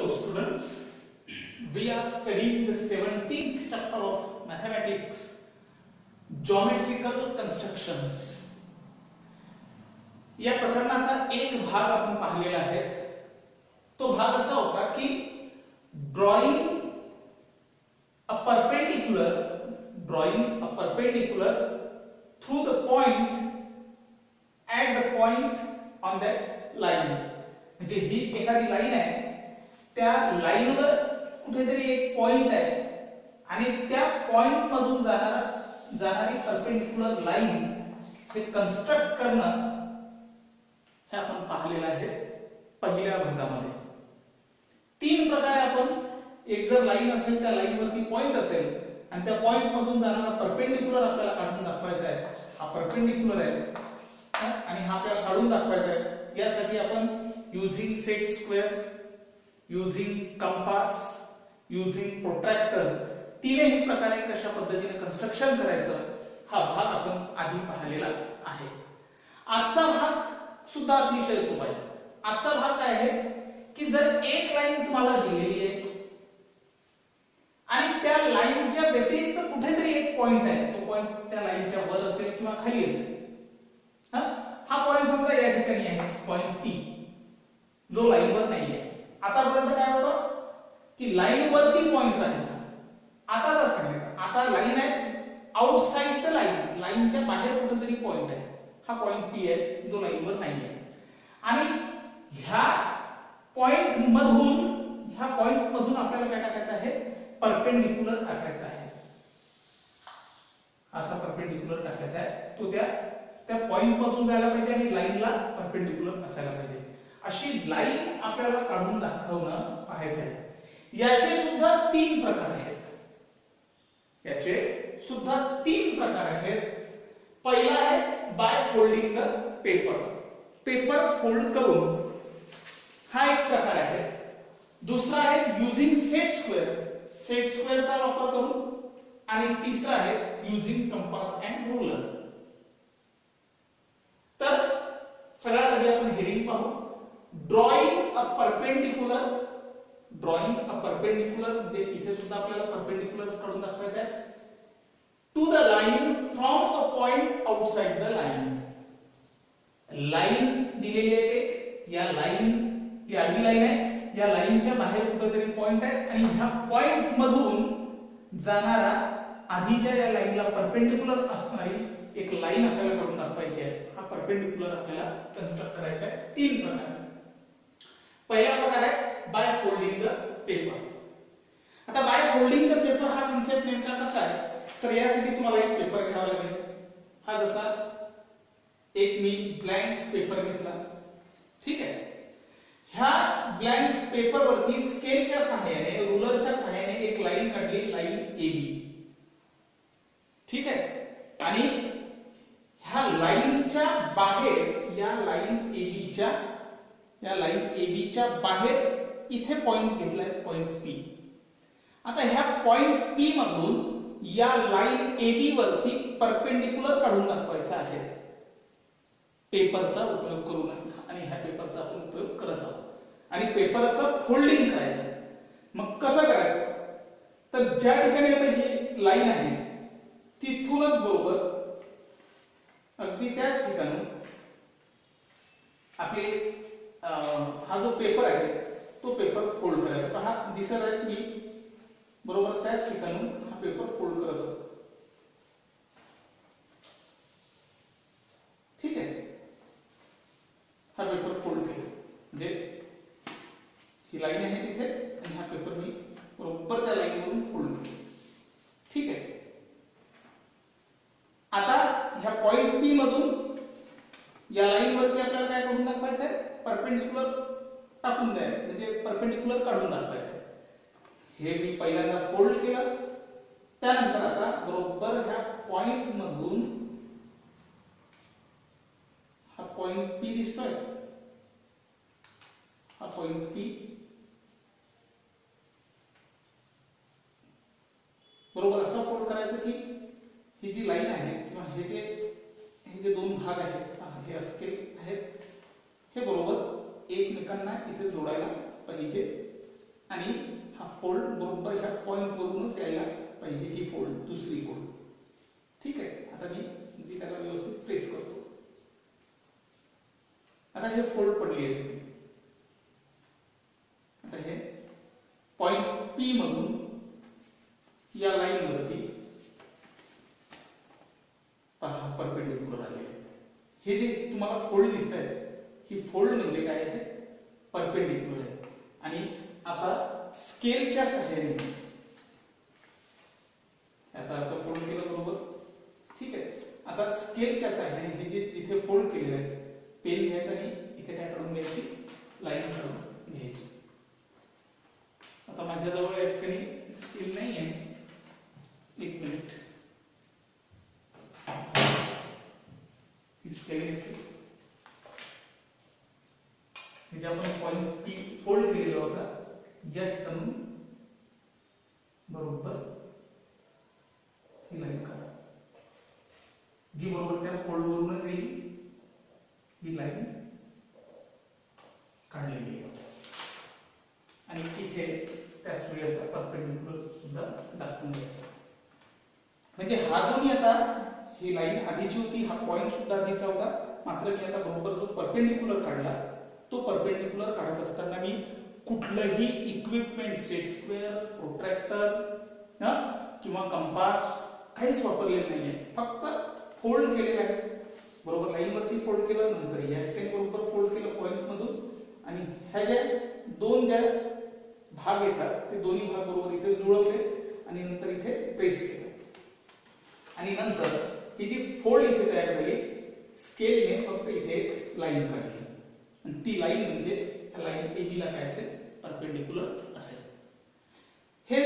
Hello students, we are studying the 17th chapter of mathematics, geometrical constructions. या प्रकरणाचा एक भाग आपण पाहिलेला आहे. तो भाग असा होता की drawing a perpendicular through the point at the point on that line. म्हणजे ही एखादी लाईन आहे, त्या लाईनवर कुठेतरी एक पॉइंट आहे आणि त्या पॉइंट मधून जाणारी परपेंडिक्युलर लाईन हे कन्स्ट्रक्ट करणं हे आपण पाहिलेलं आहे पहिल्या भागामध्ये. तीन प्रकारे आपण एक जर लाईन असेल, त्या लाईन वरती पॉइंट असेल आणि त्या पॉइंट मधून जाणारा परपेंडिक्युलर आपल्याला काढून दाखवायचा आहे. हा परपेंडिक्युलर आहे आणि हा आपल्याला काढून दाखवायचा आहे. यासाठी आपण using set square, using compass, using protractor तीनही प्रकारे कशा पद्धतीने कन्स्ट्रक्शन करायचं हा भाग आपण आधी पाहिलेला आहे. आजचा भाग सुद्धा अतिशय सोपा आहे. आजचा भाग काय आहे की जर एक लाईन तुम्हाला दिलेली आहे आणि त्या लाईनच्या व्यतिरिक्त कुठेतरी एक पॉइंट आहे, तो पॉइंट त्या लाईनच्या वर असेल किंवा खाली असेल. हा पॉइंट समजा या ठिकाणी आहे, पॉइंट P, जो लाईन वर नाहीये. आतापर्यंत काय होतं की लाईन वरती पॉइंट राहायचा. आता तर सांगितलं, आता लाईन आहे आउटसाइड द लाईन, लाईनच्या बाहेर कुठेतरी पॉइंट आहे. हा पॉइंट P आहे जो लाईन वर नाहीये आणि ह्या पॉइंट मधून आपल्याला काय टाकायचं आहे, परपेंडिक्युलर टाकायचा आहे. असा परपेंडिक्युलर टाकायचा आहे. तो त्या पॉइंट मधून जायला पाहिजे आणि लाईनला परपेंडिक्युलर असायला पाहिजे. अशी लाईन आपल्याला काढून दाखवणं पाहायचं आहे. याचे सुद्धा तीन प्रकार आहेत. पहिला आहे by folding the paper fold करून, हा एक प्रकार आहे. दुसरा आहे युजिंग सेट स्क्वेअरचा वापर करून आणि तिसरा आहे युजिंग कंपास अँड रूलर. तर सगळ्यात आधी आपण हेडिंग पाहू. ड्रॉइंग अ परपेंडिक्युलर म्हणजे इथे सुद्धा आपल्याला परपेंडिक्युलर काढून दाखवायचा आहे. To the line from a point outside the line. Line दिलेली आहे, या लाईन ही आडवी लाईन आहे, या लाईनच्या बाहेर कुठेतरी पॉइंट आहे आणि ह्या पॉइंट मधून जाणारा आधीच्या या लाईनला परपेंडिक्युलर असणारी एक लाईन आपल्याला काढून दाखवायची आहे. हा परपेंडिक्युलर आपल्याला कन्स्ट्रक्ट करायचा आहे. तीन प्रकार. पहिला प्रकार आहे बाय फोल्डिंग द पेपर. आता बाय फोल्डिंग द पेपर हा कन्सेप्ट नेमका कसा आहे, तर यासाठी तुम्हाला एक पेपर घ्यावा लागेल. हा जसा एक मी ब्लँक पेपर घेतला, ठीक आहे. ह्या ब्लँक पेपर वरती स्केलच्या सहाय्याने, रूलरच्या सहाय्याने एक लाईन काढली, लाईन AB, ठीक आहे. आणि ह्या लाईनच्या बाहेर, या लाईन AB च्या बाहेर इथे पॉइंट घेतलाय, पॉइंट P. आता ह्या पॉइंट P मधून या लाईन AB वरती परपेंडिक्युलर काढून दाखवायचा आहे पेपरचा उपयोग करून. आणि ह्या पेपरचा आपण उपयोग करत आहोत आणि पेपरचं फोल्डिंग करायचं. मग कसं करायचं, तर ज्या ठिकाणी आता ही लाईन आहे तिथूनच बरोबर अगदी त्याच ठिकाणी आपले हा जो पेपर आहे तो पेपर फोल्ड करायचा. पहा दिसत आहे मी बरोबर त्याच ठिकाणी हा पेपर फोल्ड करत आहोत, ठीक आहे. हा पेपर फोल्ड केला म्हणजे ही लाईन आहे तिथे आणि हा पेपर मी बरोबर त्या लाईनवरून फोल्ड केला, ठीक आहे. आता ह्या पॉइंट P मधून या लाईन वरती आपल्याला काय काढून दाखवायचं आहे, परपेंडिक्युलर टाकून द्यायचं, म्हणजे परपेंडिक्युलर काढून दाखवायचं आहे. हे मी पहिल्यांदा फोल्ड केलं. त्यानंतर आता बरोबर ह्या पॉइंट मधून हा पॉइंट P दिसतोय, हा पॉइंट P बरोबर असा फोल्ड करायचं की ही जी लाईन आहे किंवा हे जे दोन भाग आहेत, हे असतील आहेत, हे बरोबर एकमेकांना इथे जोडायला पाहिजे. आणि हा फोल्ड बरोबर ह्या पॉइंट वरूनच यायला पाहिजे, ही फोल्ड, दुसरी फोल्ड. ठीक आहे. आता मी त्याला व्यवस्थित प्रेस करतो. आता हे फोल्ड पडली आहे. आता हे पॉइंट पी मधून या लाईन वरती पहा परपेंडिक्युलर आले आहेत. हे जे तुम्हाला फोल्ड दिसत आहेत, ही फोल्ड म्हणजे काय आहे, परपेंडिक्युलर आहे. आणि आता स्केलच्या सहाय्याने आता असं फोल्ड केलं बरोबर. ठीक आहे. आता स्केलच्या सहाय्याने हे जे जिथे फोल्ड केलेलं आहे, पेन घ्यायचं आणि इथे काय काढून घ्यायची, लाईन काढून घ्यायची. आता माझ्याजवळ या ठिकाणी स्केल नाही आहे. एक मिनिट. स्केल घेतली, म्हणजे आपण पॉइंट पी फोल्ड केलेला होता, या ठिकाणून बरोबर ही लाईन काढा, जी बरोबर त्या फोल्ड वरूनच येईल. ही लाईन काढलेली आहे आणि इथे त्याच वेळी असा परपेंडिक्युलर सुद्धा दाखवून द्यायचा. म्हणजे हा जो मी आता ही लाईन आधीची होती, हा पॉइंट सुद्धा आधीचा होता, मात्र मी आता बरोबर जो परपेंडिक्युलर काढला, तो परपेंडिक्युलर काढत असताना मी कुठलंही इक्विपमेंट, सेट स्क्वेअर, प्रोट्रॅक्टर किंवा कंपास काहीच वापरलेलं नाहीये. फक्त फोल्ड केलेलं आहे. बरोबर लाईन वरती फोल्ड केलं, नंतर या ठिकाणी बरोबर फोल्ड केलं पॉइंट मधून, आणि ह्या ज्या दोन ज्या भाग येतात ते दोन्ही भाग बरोबर इथे जुळवले आणि नंतर इथे प्रेस केलं. आणि नंतर ही जी फोल्ड इथे तयार झाली, स्केलने फक्त इथे एक लाईन काढली आणि ती लाईन म्हणजे ह्या लाईन AB ला काय असेल, परपेंडिक्युलर असेल. हे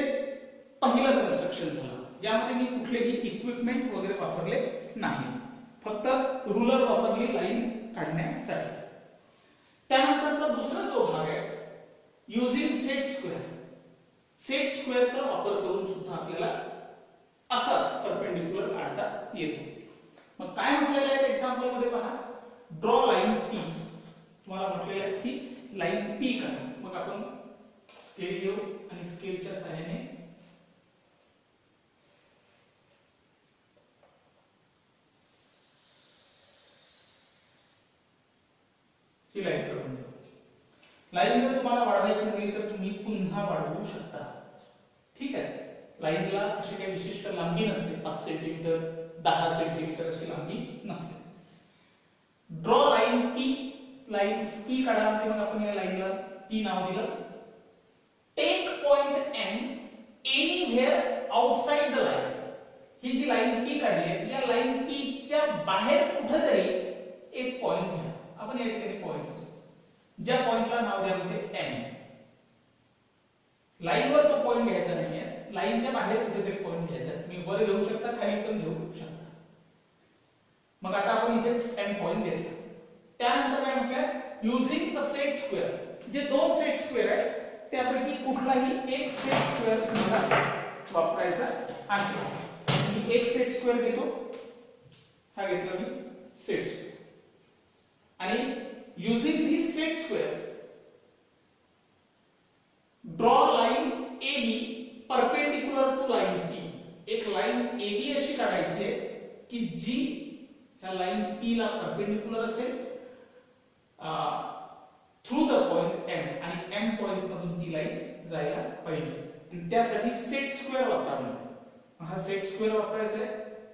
पहिलं कन्स्ट्रक्शन झालं, ज्यामध्ये मी कुठलेही इक्विपमेंट वगैरे वापरले नाही, फक्त रुलर वापरली लाईन काढण्यासाठी. त्यानंतरचा दुसरा जो भाग आहे, युजिंग सेट स्क्वेअर. सेट स्क्वेअरचा वापर करून सुद्धा आपल्याला असाच परपेंडिक्युलर काढता येतो. मग काय म्हटलेलं आहे एक्झाम्पल मध्ये पहा, ड्रॉ लाईन P. तुम्हाला म्हटलेलं आहे की लाईन P काढा. मग आपण स्केल घेऊ आणि स्केलच्या सहाय्याने ही लाईन काढून घेऊ. लाईन जर तुम्हाला वाढवायची झाली तर तुम्ही पुन्हा वाढवू शकता. ठीक आहे. लाईनला अशी काही विशिष्ट लांबी नसते, 5 सेंटीमीटर 10 सेंटीमीटर अशी लांबी नसते. Draw line P. Line P काढा म्हणजे मग आपण या लाईनला P नाव दिलं. Take point M anywhere outside the line. ही जी लाईन P काढली आहे, या लाईन P च्या बाहेर कुठेतरी एक पॉइंट घ्या. आपण या ठिकाणी पॉइंट घेऊ, ज्या पॉइंटला नाव द्या म्हणजे M. लाईनवर तो पॉइंट घ्यायचा नाहीये, लाईनच्या बाहेर कुठेतरी पॉइंट घ्यायचा. मी वर घेऊ शकता, खाली पण घेऊ शकता. मग आता आपण इथे M पॉइंट घेतला. त्यानंतर काय म्हटलं, युजिंग द सेट स्क्वेअर. जे दोन सेट स्क्वेअर आहेत त्यापैकी कुठलाही एक सेट स्क्वेअर तुम्हाला वापरायचा आहे. मी एक सेट स्क्वेअर घेतो, हा घेतला मी सेट स्क्वेअर, आणि using this set square draw line AB perpendicular to line P. एक लाईन AB अशी काढायची आहे की जी ह्या लाईन P ला परपेंडिक्युलर असेल थ्रू द पॉइंट M, आणि M पॉइंट मधून ती लाईन जायला पाहिजे. आणि त्यासाठी सेट स्क्वेअर वापरायचा. हा सेट स्क्वेअर वापरायचा आहे.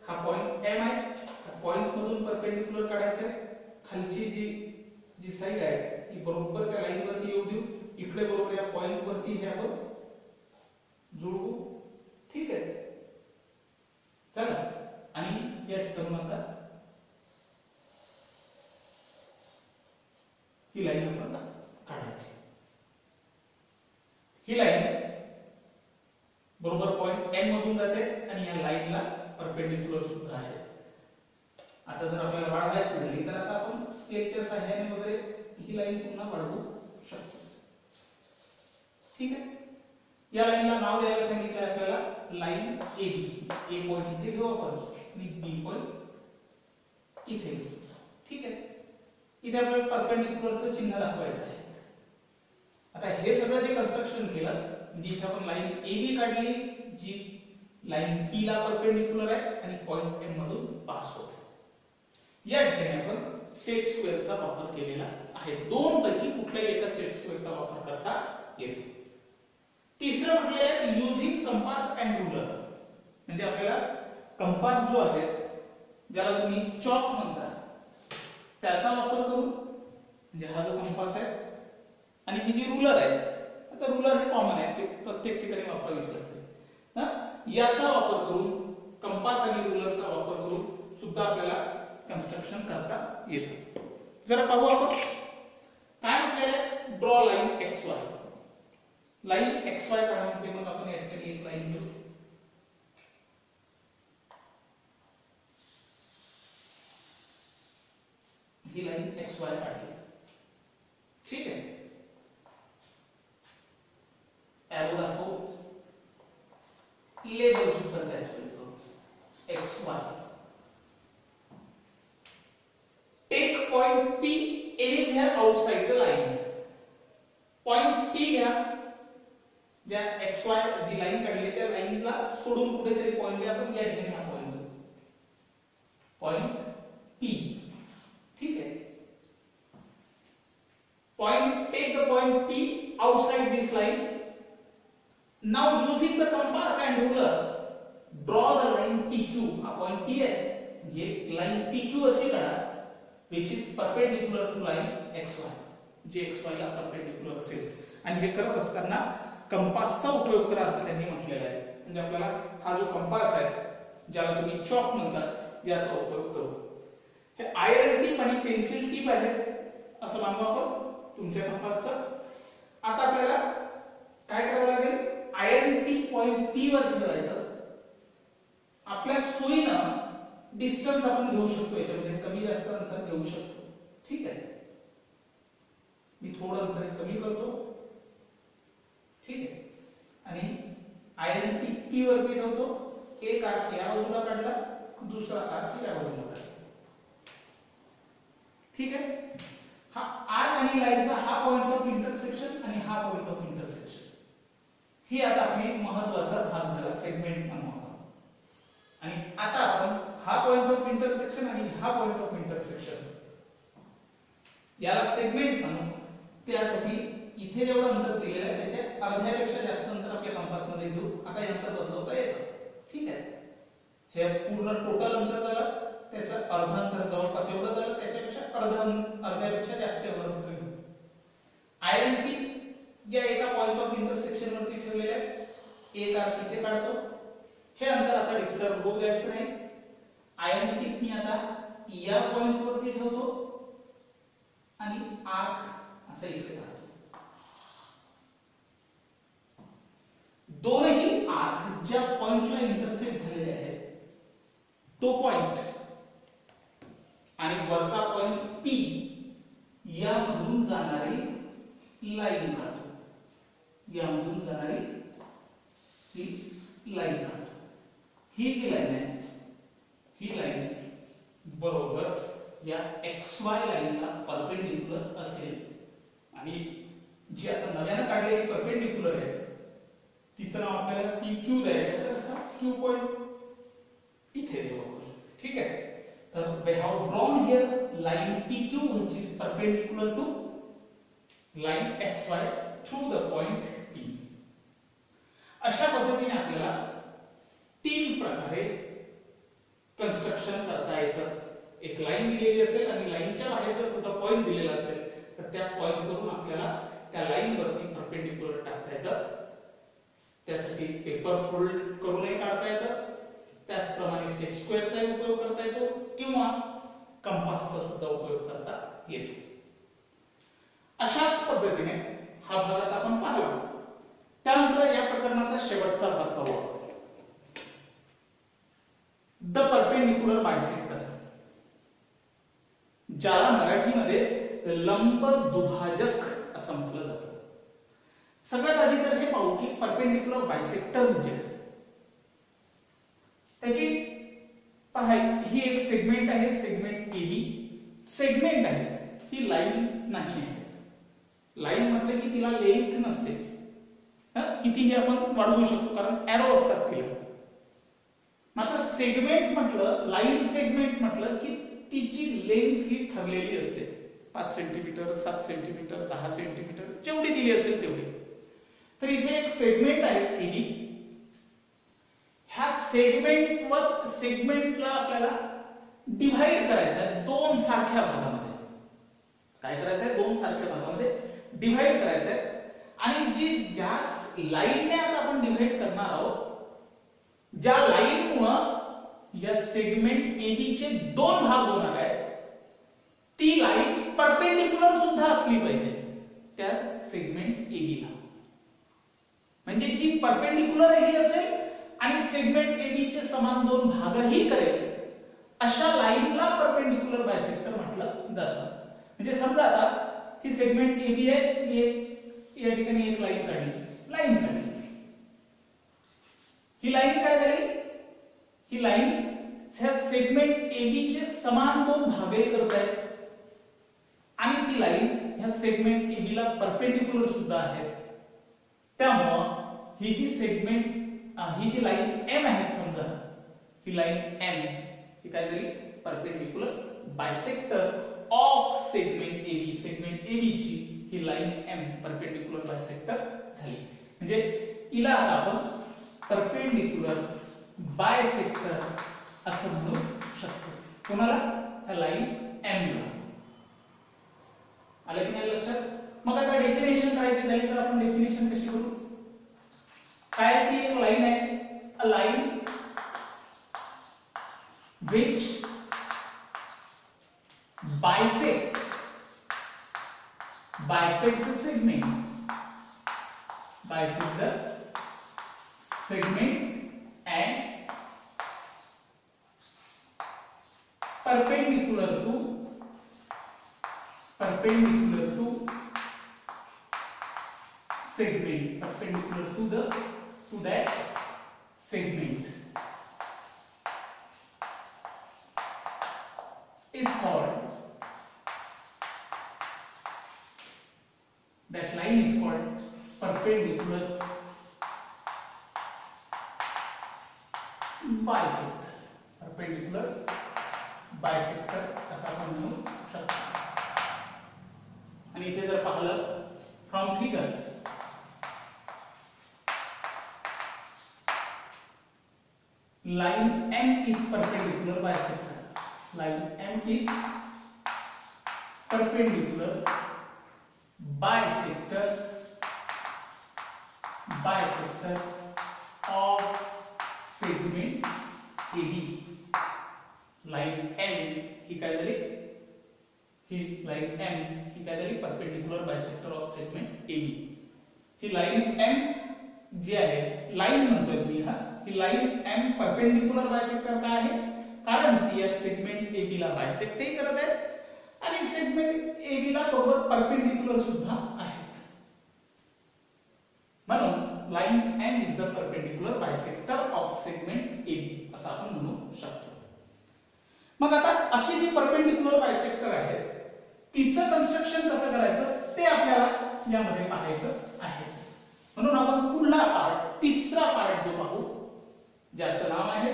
हा पॉइंट M आहे, हा पॉइंट मधून परपेंडिक्युलर काढायचा आहे. खालची जी साइड आहे ती बरोबर त्या लाईन वरती येऊ देऊ. इकडे बरोबर या पॉइंट वरती हे आपण जुळवू. ठीक आहे. चला, आणि या ठिकाणी आता ही लाईन आपण काढायची. ही लाईन बरोबर पॉइंट M मधून जाते आणि या लाईनला परपेंडिक्युलर सुद्धा आहे. आता जर आपल्याला वाढवायची झाली तर आता आपण स्केलच्या सहाय्याने वगैरे ही लाईन पुन्हा वाढवू शकतो. ठीक आहे. या लाईनला नाव द्यायला सांगितलं आपल्याला लाईन AB. A पॉइंट इथे घेऊ आपण आणि B पॉइंट इथे घेऊ. ठीक आहे. इथे आपल्याला परपेंडिक्युलरचं चिन्ह दाखवायचं आहे. आता हे सगळं जे कन्स्ट्रक्शन केलं म्हणजे इथे आपण लाईन AB काढली जी लाईन P ला परपेंडिक्युलर आहे आणि पॉइंट M मधून पास होते. या ठिकाणी आपण सेट स्क्वेअरचा वापर केलेला आहे. दोन पैकी कुठल्याही एका सेट स्क्वेअरचा वापर करता येतो. तिसरं म्हटलेलं आहे युजिंग कंपास अँड रुलर. म्हणजे आपल्याला कंपास जो आहे ज्याला तुम्ही चॉक म्हणता त्याचा वापर करून म्हणजे हा जो कंपास आहे आणि ही जी रुलर आहे, आता रुलर हे कॉमन आहे ते प्रत्येक ठिकाणी वापरावीच लागते. याचा वापर करून कंपास आणि रुलरचा वापर करून सुद्धा आपल्याला कन्स्ट्रक्शन करता येतं. जरा पाहू आपण काय म्हटलेलं आहे. Draw line XY. Line XY काढण्यामध्ये मग आपण या ठिकाणी एक लाईन घेऊ. ही लाईन XY काढली. ठीक आहे. एरो दाखवू, लेबल सुद्धा त्याच करू. XY. Take point P anywhere outside the line. Point P घ्या, ज्या XY जी लाईन काढली त्या लाईनला सोडून कुठेतरी पॉइंट घ्या. आपण या ठिकाणी हा पॉइंट घेऊ, पॉइंट P. ठीक आहे. Point take the point P outside this line. Now using the compass and ruler draw the line PQ. हा पॉइंट P आहे, ये लाईन PQ अशी काढा which is perpendicular to line XY, जे XY ला perpendicular असेल. आणि हे करत असताना कंपासचा उपयोग करा असं त्यांनी म्हटलेलं आहे. म्हणजे आपल्याला हा जो कंपास आहे ज्याला तुम्ही चॉक म्हणतात याचा उपयोग करू. हे आयर्न टिप आणि पेन्सिल टिप आहे असं मानू आपण तुमच्या कंपासचं. आता आपल्याला काय करावं लागेल, आयर्न टिप पॉइंट P वर ठेवायचं. आपल्या सोयीनं डिस्टन्स आपण घेऊ शकतो, याच्यामध्ये कमी जास्त अंतर घेऊ शकतो. ठीक आहे. मी थोडं अंतर कमी करतो. ठीक आहे. आणि आयर्न टिप P वरती ठेवतो. एक आर्क या बाजूला काढला, दुसरा आर्क या बाजूला काढला. ठीक आहे. हा आर्क आणि लाईनचा हा पॉइंट ऑफ इंटरसेक्शन आणि हा पॉइंट ऑफ इंटरसेक्शन ही आता आपली महत्त्वाचा भाग झाला, सेगमेंट म्हणून. आणि आता आपण हा पॉइंट ऑफ इंटरसेक्शन आणि हा पॉइंट ऑफ इंटरसेक्शन याला सेगमेंट म्हणून. त्यासाठी इथे जेवढं अंतर दिलेलं आहे त्याच्या अर्ध्यापेक्षा जास्त अंतर आपल्या कंपासमध्ये घेऊ. आता हे अंतर बदलवता येतं. ठीक आहे. हे पूर्ण टोटल अंतर झालं, त्याचं अर्ध अंतर जवळपास एवढं झालं, त्याच्यापेक्षा अर्ध्यापेक्षा जास्त एवढं अंतर घेऊ. आयर्न टिप या एका पॉइंट ऑफ इंटरसेक्शन वरती ठेवलेले आहे. एक आर्क इथे काढतो. हे अंतर आता डिस्टर्ब होऊ द्यायचं नाही. आयर्न टिप मी आता या पॉइंट वरती ठेवतो आणि आर्क असं इकडे काढतो. दोनही आर्क ज्या पॉइंटला इंटरसेक्ट झालेले आहेत तो पॉइंट आणि वरचा पॉइंट P यामधून जाणारी लाईन काढतो. यामधून जाणारी ही लाईन काढतो. ही जी लाईन आहे ही लाईन बरोबर या XY लाईनला परपेंडिक्युलर असेल. आणि जी आता नव्याने काढलेली परपेंडिक्युलर आहे तिचं नाव आपल्याला PQ द्यायचं. तर हा Q पॉइंट इथे देऊ. ठीक आहे. तर we have drawn here line PQ which is perpendicular to line XY through the point P. अशा पद्धतीने आपल्याला तीन प्रकारे कन्स्ट्रक्शन करता येतं. एक लाईन दिलेली असेल आणि लाईनच्या बाहेर जर कुठं पॉइंट दिलेला असेल तर त्या पॉइंट वरून आपल्याला त्या लाईन वरती परपेंडिक्युलर टाकता येतं. त्यासाठी पेपर फोल्ड करूनही काढता येतं. त्याचप्रमाणे सेट स्क्वेअरचा उपयोग करता येतो किंवा कंपासचा सुद्धा उपयोग करता येतो. अशाच पद्धतीने हा भाग आता आपण पाहिला. त्यानंतर या प्रकरणाचा शेवटचा भाग पाहू. द परपेंडिक्युलर बायसेक्टर, ज्याला मराठीमध्ये लंब दुभाजक असं म्हटलं जातं. सगळ्यात आधी तर हे पाहू की परपेंडिक्युलर बायसेक्टर म्हणजे काय. त्याची पहा, ही एक सेगमेंट आहे, सेगमेंट AB. सेगमेंट आहे, ही लाईन नाही आहे. लाईन म्हटलं की तिला लेंथ नसते, कितीही आपण वाढवू शकतो कारण एरो असतात तिला. मात्र सेगमेंट म्हटलं, लाईन सेगमेंट म्हटलं की तिची लेंथ ही ठरलेली असते. 5 सेंटीमीटर, 7 सेंटीमीटर, 10 सेंटीमीटर जेवढी दिली असेल तेवढी. तर इथे एक सेगमेंट आहे एबी. ह्या सेगमेंटला आपल्याला डिव्हाइड करायचं आहे 2 सारख्या भागामध्ये. काय करायचं आहे? 2 सारख्या भागामध्ये डिव्हाइड करायचं आहे. आणि ज्या लाईनने आता आपण डिव्हाइड करणार आहोत, ज्या लाईनमुळे या सेगमेंट एबी चे 2 भाग होणार आहेत, ती लाईन परपेंडिक्युलर सुद्धा असली पाहिजे त्या सेगमेंट एबी ला. म्हणजे जी परपेंडिक्युलर ही असेल आणि सेगमेंट एबी चे समान 2 भागही करेल, अशा लाईनला परपेंडिक्युलर बायसेक्टर म्हटलं जातं. म्हणजे समजा आता ही सेगमेंट एबी आहे, या ठिकाणी एक लाईन काढली. ही लाईन काय झाली? ही लाईन ह्या सेगमेंट एबी चे समान 2 भागही करत आहे आणि ती लाईन ह्या सेगमेंट एबी ला परपेंडिक्युलर सुद्धा आहे. त्यामुळे ही जी लाईन एम आहे, समजा ही लाईन एम ही काय झाली? Perpendicular bisector of segment AB. Segment AB ची ही लाईन एम परपेंडिक्युलर बायसेक्टर झाली. म्हणजे हिला आता आपण परपेंडिक्युलर बायसेक्टर असं म्हणू शकतो. कोणाला? ह्या लाईन एम ला. आलं की नाही लक्षात? मग आता डेफिनेशन करायची झाली तर आपण डेफिनेशन कशी करू? काय ती एक लाईन आहे, अ line which bisect the segment and perpendicular to segment, perpendicular to that segment is called, that line is called perpendicular bisector. Perpendicular bisector असं आपण म्हणू शकतो. आणि इथे जर पाहिलं from figure, line M is perpendicular bisector. Line M is perpendicular bisector of segment AB. Line M ही काय झाली? ही line M ही काय झाली? perpendicular bisector of segment AB. He line M जी आहे, लाईन म्हणतोय मी, ही लाईन M परपेंडिक्युलर बायसेक्टर काय आहे? कारण ती या सेगमेंट AB ला बायसेक्टही करत आहे आणि सेगमेंट AB ला बरोबर परपेंडिक्युलर सुद्धा आहेत. म्हणून line M is the perpendicular bisector of segment AB असं आपण म्हणू शकतो. मग आता अशी जी परपेंडिक्युलर बायसेक्टर आहे, तिचं कन्स्ट्रक्शन कसं करायचं ते आपल्याला यामध्ये पाहायचं आहे. म्हणून आपण पुढला पार्ट, तिसरा पार्ट जो पाहू, ज्याचं नाव आहे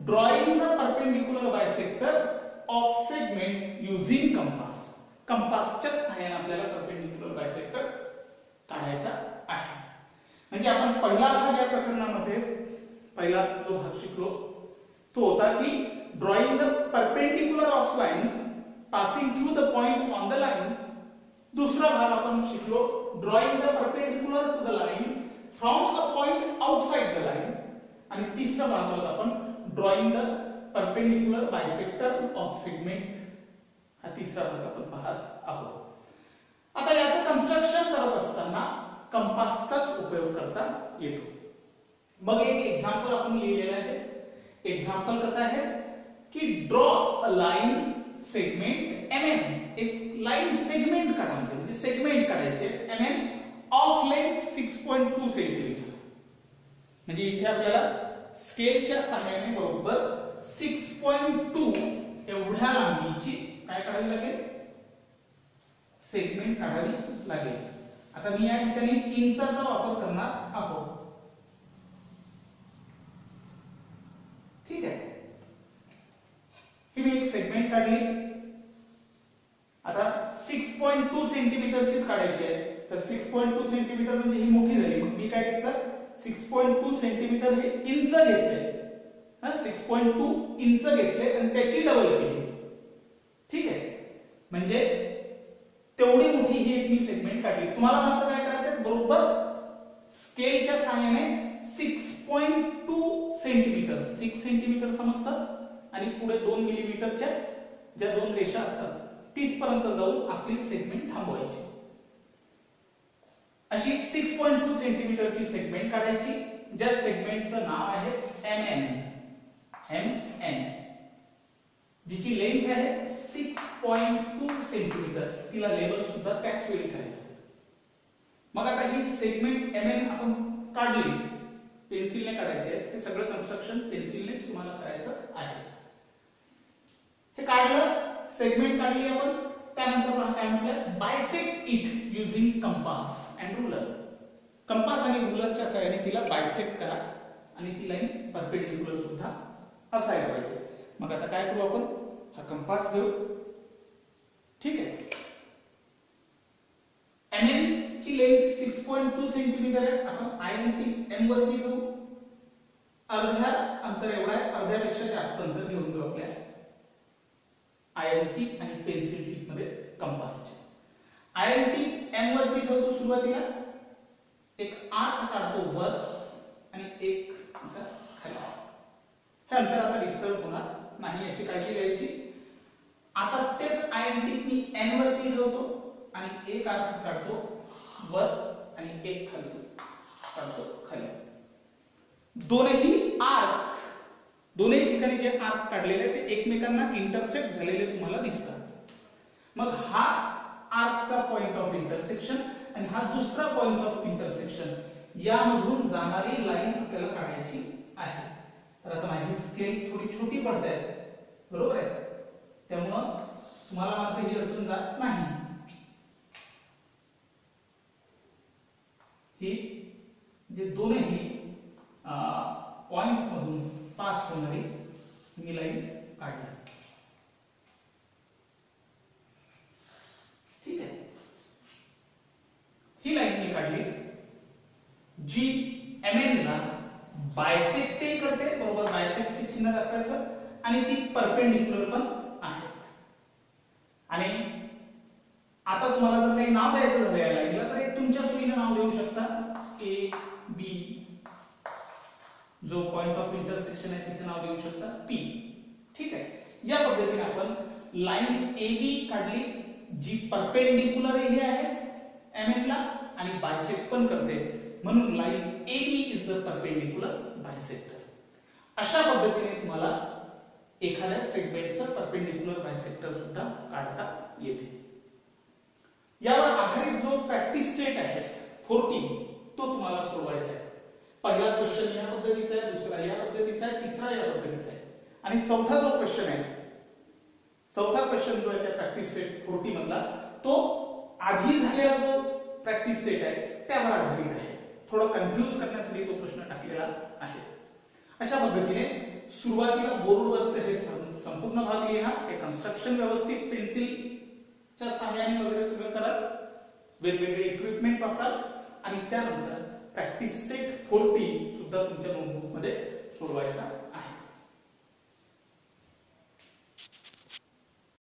drawing the perpendicular bisector of segment using compass. कंपासच्या सहाय्याने आपल्याला परपेंडिक्युलर बायसेक्टर काढायचा आहे. म्हणजे आपण पहिला भाग या प्रकरणामध्ये, पहिला जो भाग शिकलो तो होता की drawing the perpendicular of line passing through the point on the line. दूसरा भाग आपण शिकलो drawing the perpendicular to the line from a point outside the line. आणि तिसरा भाग होता आपण drawing the perpendicular bisector of segment. हा तिसरा भाग आपण पाहत आहोत. आता याचं कन्स्ट्रक्शन करत असताना कंपासचाच उपयोग करता येतो. मग एक एक्झाम्पल आपण लिहिलेलं आहे. एक्झाम्पल कसं आहे की draw a line segment MM. एक लाइन सेगमेंट काढा, म्हणजे सेगमेंट काढायचे MM ऑफ लेंथ 6.2 सेंटीमीटर. म्हणजे इथे आपल्याला स्केलच्या सहाय्याने बरोबर 6.2 एवढ्या लांबीची काय काढावी लागेल? सेगमेंट काढावी लागेल. आता मी या ठिकाणी इंचाचा वापर करणार आहोत. ठीक आहे, ही मी एक सेगमेंट काढली. आता 6.2 सेंटीमीटरचीच काढायची आहे. तर 6.2 सेंटीमीटर म्हणजे ही मोठी झाली. मग मी काय केलं, 6.2 सेंटीमीटर हे इंच घेतले. 6.2 इंच घेतले आणि त्याची डबल केली. ठीक आहे, म्हणजे तेवढी मोठी ही एक मी सेगमेंट काढली. तुम्हाला मात्र काय करायचं, बरोबर स्केलच्या सहाय्याने 6.2 सेंटीमीटर, 6 सेंटीमीटर समजतं आणि पुढे 2 मिलीमीटरच्या ज्या दोन रेषा असतात तिथपर्यंत जाऊन आपली सेगमेंट थांबवायची. अशी 6.2 सेंटीमीटरची सेगमेंट काढायची, ज्या सेगमेंटचं नाव आहे MN, जिची लेंथ आहे 6.2 सेंटीमीटर. तिला लेबल सुद्धा त्याच वेळी करायचं. मग आता जी सेगमेंट MN आपण काढली, पेन्सिलने काढायची आहे. हे सगळं कन्स्ट्रक्शन पेन्सिलनेच तुम्हाला करायचं आहे. हे काढलं, सेगमेंट काढली आपण. त्यानंतर काय म्हटलं, bisect it using compass and ruler. Compass आणि रूलरच्या सहाय्याने तिला बायसेक्ट करा आणि ती लाईन परपेंडिक्युलर सुद्धा असायला पाहिजे. मग आता काय करू, आपण हा कंपास घेऊ. ठीक आहे, MN ची लेंथ 6.2 सेंटीमीटर आहे. आपण INT M वरती घेऊ. अर्ध्या अंतर एवढा आहे, अर्ध्यापेक्षा जास्त अंतर घेऊन घेऊ आपल्या आयर्न टिप आणि पेन्सिल टिप मध्ये कंपासचे. आयर्न टिप M वरती ठेवतो. सुरुवातीला एक आर्क काढतो वर आणि एक असा खाली. हे अंतर आता डिस्टर्ब होणार नाही, याची काळजी घ्यायची. आता तेच आयर्न टिप मी N वरती ठेवतो आणि एक आर्क काढतो वर आणि एक खाली काढतो खाली. दोन्ही ठिकाणी जे आर्क काढलेले आहेत ते एकमेकांना इंटरसेक्ट झालेले तुम्हाला दिसतात. मग हा आर्कचा पॉइंट ऑफ इंटरसेक्शन आणि हा दुसरा पॉइंट ऑफ इंटरसेक्शन, यामधून जाणारी लाईन आपल्याला काढायची आहे. तर आता माझी स्केल थोडी छोटी पडते आहे, बरोबर आहे, त्यामुळं तुम्हाला मात्र ही अडचण जात नाही. ही जे दोन्ही पॉइंट मधून पास होणारी मी लाईन काढली. ठीक आहे, ही लाईन मी काढली जी MN ला बायसेक्टही करते. बरोबर, बायसेक्टचे चिन्ह दाखवायचं आणि ती परपेंडिक्युलर पण आहे. आणि आता तुम्हाला जर काही नाव द्यायचं झालं या लाईनला, तर एक तुमच्या सोयीने नाव देऊ शकता. AB, जो पॉइंट ऑफ इंटरसेक्शन आहे तिथे नाव देऊ शकता P. ठीक आहे, या पद्धतीने आपण लाईन AB काढली, जी परपेंडिक्युलर एरिया आहे MN ला आणि बायसेक्ट पण करते. म्हणून line AB is the perpendicular bisector. अशा पद्धतीने तुम्हाला एखाद्या सेगमेंटचं परपेंडिक्युलर बायसेक्टर सुद्धा काढता येते. यावर आधारित जो प्रॅक्टिस सेट आहे 40, तो तुम्हाला सोडवायचा आहे. पहिला क्वेश्चन या पद्धतीचा आहे, दुसरा या पद्धतीचा आहे, तिसरा या पद्धतीचा आहे आणि चौथा जो क्वेश्चन आहे, चौथा क्वेश्चन जो आहे त्या प्रॅक्टिस सेट 40 मधला, तो आधी झालेला जो प्रॅक्टिस सेट आहे त्यावर आधारित आहे. थोडं कन्फ्यूज करण्यासाठी तो प्रश्न टाकलेला आहे. अशा पद्धतीने सुरुवातीला बोर्डवरचे हे संपूर्ण भाग लिहा, हे कन्स्ट्रक्शन व्यवस्थित पेन्सिलच्या सहाय्याने वगैरे सगळं करा, वेगवेगळे इक्विपमेंट वापरा आणि त्यानंतर प्रॅक्टिस सेट 40 सुद्धा तुमच्या नोटबुक मध्ये सोडवायचा